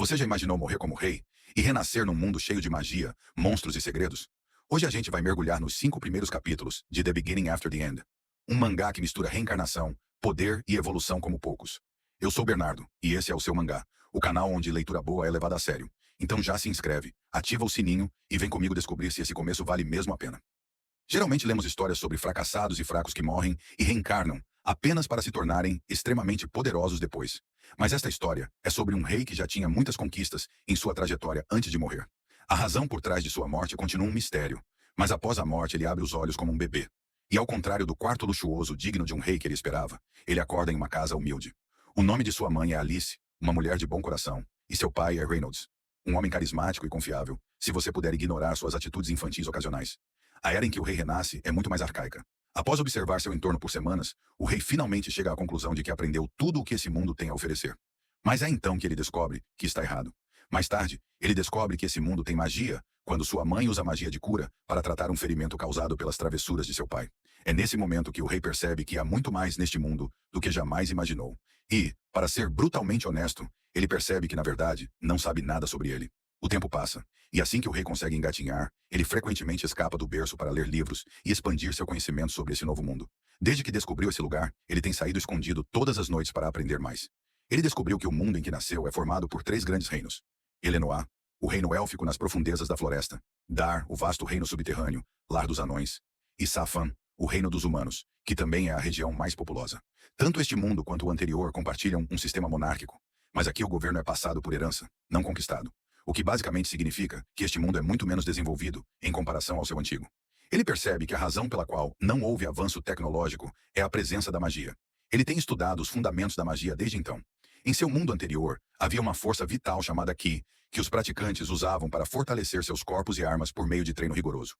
Você já imaginou morrer como rei e renascer num mundo cheio de magia, monstros e segredos? Hoje a gente vai mergulhar nos 5 primeiros capítulos de The Beginning After the End, um mangá que mistura reencarnação, poder e evolução como poucos. Eu sou Bernardo, e esse é o seu mangá, o canal onde leitura boa é levada a sério. Então já se inscreve, ativa o sininho e vem comigo descobrir se esse começo vale mesmo a pena. Geralmente lemos histórias sobre fracassados e fracos que morrem e reencarnam apenas para se tornarem extremamente poderosos depois. Mas esta história é sobre um rei que já tinha muitas conquistas em sua trajetória antes de morrer. A razão por trás de sua morte continua um mistério, mas após a morte ele abre os olhos como um bebê. E ao contrário do quarto luxuoso digno de um rei que ele esperava, ele acorda em uma casa humilde. O nome de sua mãe é Alice, uma mulher de bom coração, e seu pai é Reynolds, um homem carismático e confiável, se você puder ignorar suas atitudes infantis ocasionais. A era em que o rei renasce é muito mais arcaica. Após observar seu entorno por semanas, o rei finalmente chega à conclusão de que aprendeu tudo o que esse mundo tem a oferecer. Mas é então que ele descobre que está errado. Mais tarde, ele descobre que esse mundo tem magia, quando sua mãe usa magia de cura para tratar um ferimento causado pelas travessuras de seu pai. É nesse momento que o rei percebe que há muito mais neste mundo do que jamais imaginou. E, para ser brutalmente honesto, ele percebe que, na verdade, não sabe nada sobre ele. O tempo passa, e assim que o rei consegue engatinhar, ele frequentemente escapa do berço para ler livros e expandir seu conhecimento sobre esse novo mundo. Desde que descobriu esse lugar, ele tem saído escondido todas as noites para aprender mais. Ele descobriu que o mundo em que nasceu é formado por 3 grandes reinos. Elenoá, o reino élfico nas profundezas da floresta. Dar, o vasto reino subterrâneo, lar dos anões. E Safan, o reino dos humanos, que também é a região mais populosa. Tanto este mundo quanto o anterior compartilham um sistema monárquico, mas aqui o governo é passado por herança, não conquistado. O que basicamente significa que este mundo é muito menos desenvolvido em comparação ao seu antigo. Ele percebe que a razão pela qual não houve avanço tecnológico é a presença da magia. Ele tem estudado os fundamentos da magia desde então. Em seu mundo anterior, havia uma força vital chamada Ki, que os praticantes usavam para fortalecer seus corpos e armas por meio de treino rigoroso.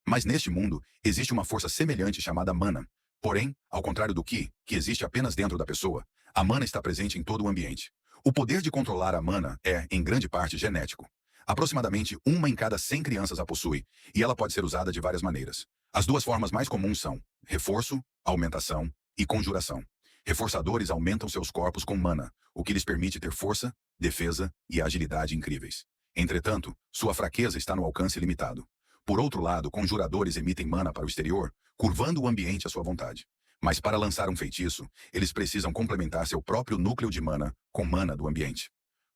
Mas neste mundo, existe uma força semelhante chamada Mana. Porém, ao contrário do Ki, que existe apenas dentro da pessoa, a Mana está presente em todo o ambiente. O poder de controlar a mana é, em grande parte, genético. Aproximadamente 1 em cada 100 crianças a possui, e ela pode ser usada de várias maneiras. As 2 formas mais comuns são reforço, aumentação e conjuração. Reforçadores aumentam seus corpos com mana, o que lhes permite ter força, defesa e agilidade incríveis. Entretanto, sua fraqueza está no alcance limitado. Por outro lado, conjuradores emitem mana para o exterior, curvando o ambiente à sua vontade. Mas para lançar um feitiço, eles precisam complementar seu próprio núcleo de mana com mana do ambiente.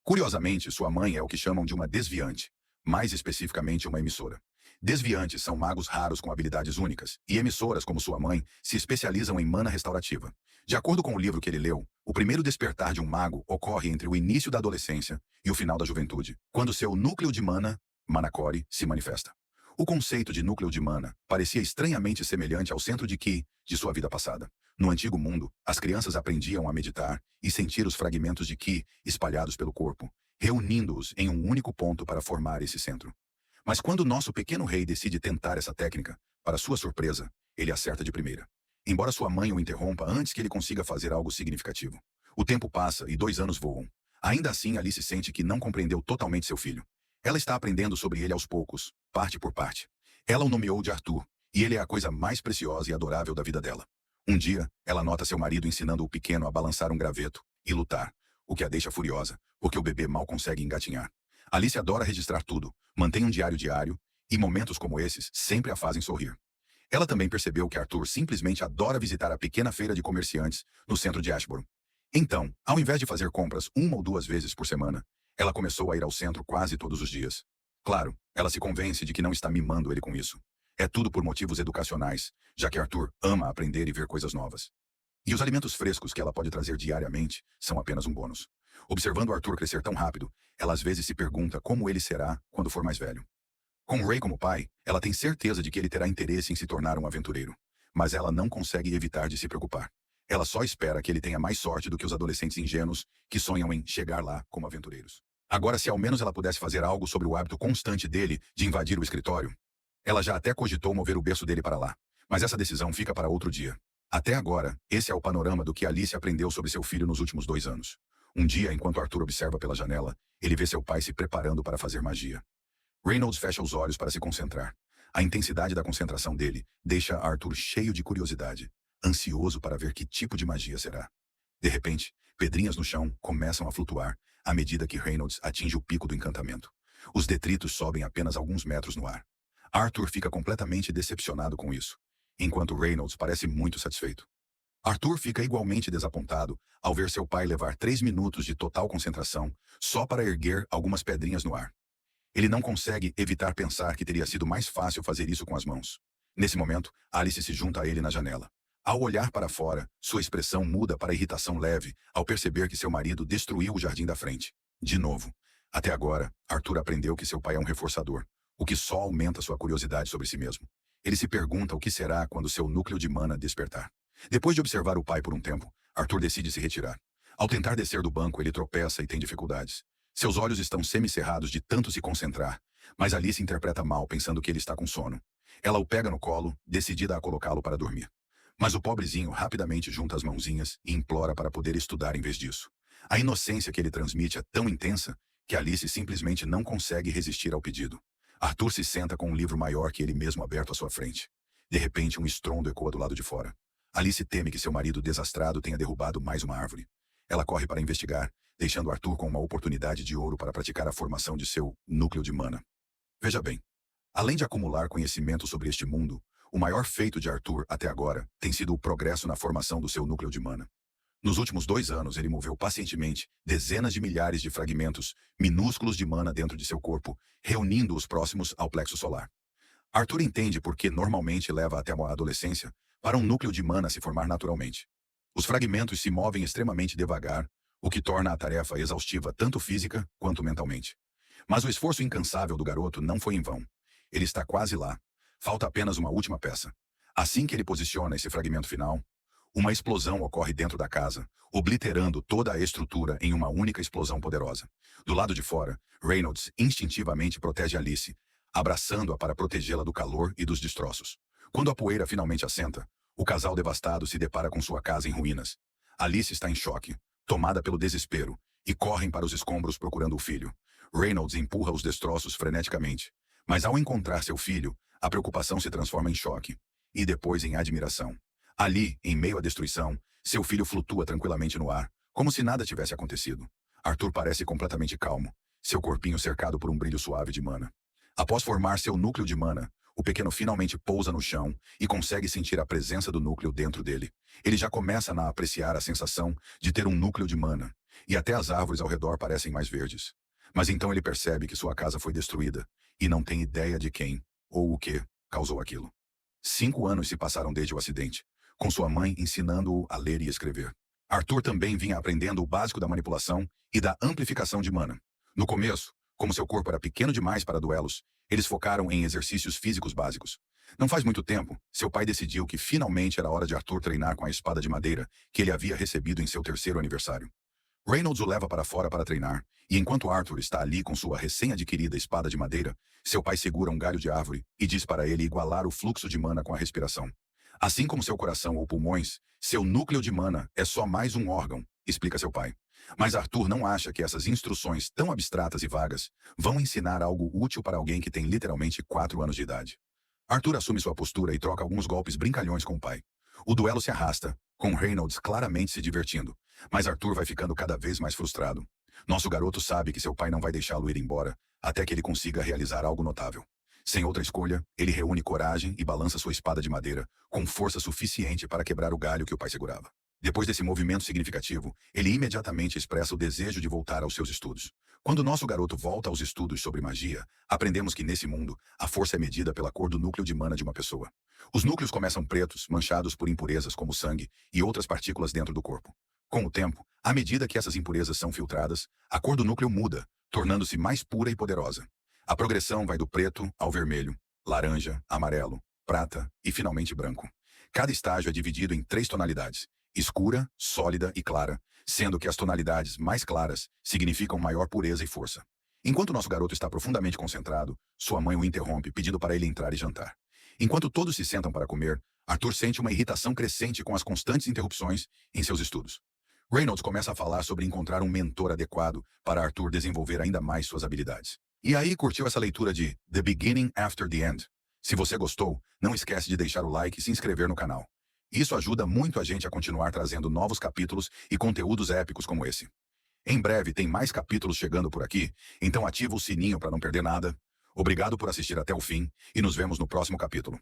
Curiosamente, sua mãe é o que chamam de uma desviante, mais especificamente uma emissora. Desviantes são magos raros com habilidades únicas, e emissoras como sua mãe se especializam em mana restaurativa. De acordo com o livro que ele leu, o primeiro despertar de um mago ocorre entre o início da adolescência e o final da juventude, quando seu núcleo de mana, Mana-Core, se manifesta. O conceito de núcleo de mana parecia estranhamente semelhante ao centro de Ki de sua vida passada. No antigo mundo, as crianças aprendiam a meditar e sentir os fragmentos de Ki espalhados pelo corpo, reunindo-os em um único ponto para formar esse centro. Mas quando nosso pequeno rei decide tentar essa técnica, para sua surpresa, ele acerta de primeira. Embora sua mãe o interrompa antes que ele consiga fazer algo significativo. O tempo passa e 2 anos voam. Ainda assim, Alice sente que não compreendeu totalmente seu filho. Ela está aprendendo sobre ele aos poucos, parte por parte. Ela o nomeou de Arthur, e ele é a coisa mais preciosa e adorável da vida dela. Um dia, ela nota seu marido ensinando o pequeno a balançar um graveto e lutar, o que a deixa furiosa, porque o bebê mal consegue engatinhar. Alice adora registrar tudo, mantém um diário, e momentos como esses sempre a fazem sorrir. Ela também percebeu que Arthur simplesmente adora visitar a pequena feira de comerciantes no centro de Ashboro. Então, ao invés de fazer compras 1 ou 2 vezes por semana, ela começou a ir ao centro quase todos os dias. Claro, ela se convence de que não está mimando ele com isso. É tudo por motivos educacionais, já que Arthur ama aprender e ver coisas novas. E os alimentos frescos que ela pode trazer diariamente são apenas um bônus. Observando Arthur crescer tão rápido, ela às vezes se pergunta como ele será quando for mais velho. Com Ray como pai, ela tem certeza de que ele terá interesse em se tornar um aventureiro. Mas ela não consegue evitar de se preocupar. Ela só espera que ele tenha mais sorte do que os adolescentes ingênuos que sonham em chegar lá como aventureiros. Agora, se ao menos ela pudesse fazer algo sobre o hábito constante dele de invadir o escritório. Ela já até cogitou mover o berço dele para lá, mas essa decisão fica para outro dia. Até agora, esse é o panorama do que Alice aprendeu sobre seu filho nos últimos 2 anos. Um dia, enquanto Arthur observa pela janela, ele vê seu pai se preparando para fazer magia. Reynolds fecha os olhos para se concentrar. A intensidade da concentração dele deixa Arthur cheio de curiosidade, ansioso para ver que tipo de magia será. De repente, pedrinhas no chão começam a flutuar, à medida que Reynolds atinge o pico do encantamento. Os detritos sobem apenas alguns metros no ar. Arthur fica completamente decepcionado com isso, enquanto Reynolds parece muito satisfeito. Arthur fica igualmente desapontado ao ver seu pai levar 3 minutos de total concentração só para erguer algumas pedrinhas no ar. Ele não consegue evitar pensar que teria sido mais fácil fazer isso com as mãos. Nesse momento, Alice se junta a ele na janela. Ao olhar para fora, sua expressão muda para irritação leve ao perceber que seu marido destruiu o jardim da frente. De novo. Até agora, Arthur aprendeu que seu pai é um reforçador, o que só aumenta sua curiosidade sobre si mesmo. Ele se pergunta o que será quando seu núcleo de mana despertar. Depois de observar o pai por um tempo, Arthur decide se retirar. Ao tentar descer do banco, ele tropeça e tem dificuldades. Seus olhos estão semicerrados de tanto se concentrar, mas Alice interpreta mal, pensando que ele está com sono. Ela o pega no colo, decidida a colocá-lo para dormir. Mas o pobrezinho rapidamente junta as mãozinhas e implora para poder estudar em vez disso. A inocência que ele transmite é tão intensa que Alice simplesmente não consegue resistir ao pedido. Arthur se senta com um livro maior que ele mesmo aberto à sua frente. De repente, um estrondo ecoa do lado de fora. Alice teme que seu marido desastrado tenha derrubado mais uma árvore. Ela corre para investigar, deixando Arthur com uma oportunidade de ouro para praticar a formação de seu núcleo de mana. Veja bem, além de acumular conhecimento sobre este mundo, o maior feito de Arthur até agora tem sido o progresso na formação do seu núcleo de mana. Nos últimos 2 anos, ele moveu pacientemente dezenas de milhares de fragmentos minúsculos de mana dentro de seu corpo, reunindo-os próximos ao plexo solar. Arthur entende por que normalmente leva até a adolescência para um núcleo de mana se formar naturalmente. Os fragmentos se movem extremamente devagar, o que torna a tarefa exaustiva tanto física quanto mentalmente. Mas o esforço incansável do garoto não foi em vão. Ele está quase lá. Falta apenas uma última peça. Assim que ele posiciona esse fragmento final, uma explosão ocorre dentro da casa, obliterando toda a estrutura em uma única explosão poderosa. Do lado de fora, Reynolds instintivamente protege Alice, abraçando-a para protegê-la do calor e dos destroços. Quando a poeira finalmente assenta, o casal devastado se depara com sua casa em ruínas. Alice está em choque, tomada pelo desespero, e correm para os escombros procurando o filho. Reynolds empurra os destroços freneticamente, mas ao encontrar seu filho, a preocupação se transforma em choque, e depois em admiração. Ali, em meio à destruição, seu filho flutua tranquilamente no ar, como se nada tivesse acontecido. Arthur parece completamente calmo, seu corpinho cercado por um brilho suave de mana. Após formar seu núcleo de mana, o pequeno finalmente pousa no chão e consegue sentir a presença do núcleo dentro dele. Ele já começa a apreciar a sensação de ter um núcleo de mana, e até as árvores ao redor parecem mais verdes. Mas então ele percebe que sua casa foi destruída, e não tem ideia de quem, ou o que, causou aquilo. 5 anos se passaram desde o acidente, com sua mãe ensinando-o a ler e escrever. Arthur também vinha aprendendo o básico da manipulação e da amplificação de mana. No começo, como seu corpo era pequeno demais para duelos, eles focaram em exercícios físicos básicos. Não faz muito tempo, seu pai decidiu que finalmente era hora de Arthur treinar com a espada de madeira que ele havia recebido em seu 3º aniversário. Reynolds o leva para fora para treinar, e enquanto Arthur está ali com sua recém-adquirida espada de madeira, seu pai segura um galho de árvore e diz para ele igualar o fluxo de mana com a respiração. Assim como seu coração ou pulmões, seu núcleo de mana é só mais um órgão, explica seu pai. Mas Arthur não acha que essas instruções tão abstratas e vagas vão ensinar algo útil para alguém que tem literalmente 4 anos de idade. Arthur assume sua postura e troca alguns golpes brincalhões com o pai. O duelo se arrasta, com Reynolds claramente se divertindo, mas Arthur vai ficando cada vez mais frustrado. Nosso garoto sabe que seu pai não vai deixá-lo ir embora, até que ele consiga realizar algo notável. Sem outra escolha, ele reúne coragem e balança sua espada de madeira, com força suficiente para quebrar o galho que o pai segurava. Depois desse movimento significativo, ele imediatamente expressa o desejo de voltar aos seus estudos. Quando nosso garoto volta aos estudos sobre magia, aprendemos que nesse mundo, a força é medida pela cor do núcleo de mana de uma pessoa. Os núcleos começam pretos, manchados por impurezas como sangue e outras partículas dentro do corpo. Com o tempo, à medida que essas impurezas são filtradas, a cor do núcleo muda, tornando-se mais pura e poderosa. A progressão vai do preto ao vermelho, laranja, amarelo, prata e finalmente branco. Cada estágio é dividido em 3 tonalidades: escura, sólida e clara, sendo que as tonalidades mais claras significam maior pureza e força. Enquanto nosso garoto está profundamente concentrado, sua mãe o interrompe, pedindo para ele entrar e jantar. Enquanto todos se sentam para comer, Arthur sente uma irritação crescente com as constantes interrupções em seus estudos. Reynolds começa a falar sobre encontrar um mentor adequado para Arthur desenvolver ainda mais suas habilidades. E aí, curtiu essa leitura de The Beginning After the End? Se você gostou, não esquece de deixar o like e se inscrever no canal. Isso ajuda muito a gente a continuar trazendo novos capítulos e conteúdos épicos como esse. Em breve tem mais capítulos chegando por aqui, então ativa o sininho para não perder nada. Obrigado por assistir até o fim e nos vemos no próximo capítulo.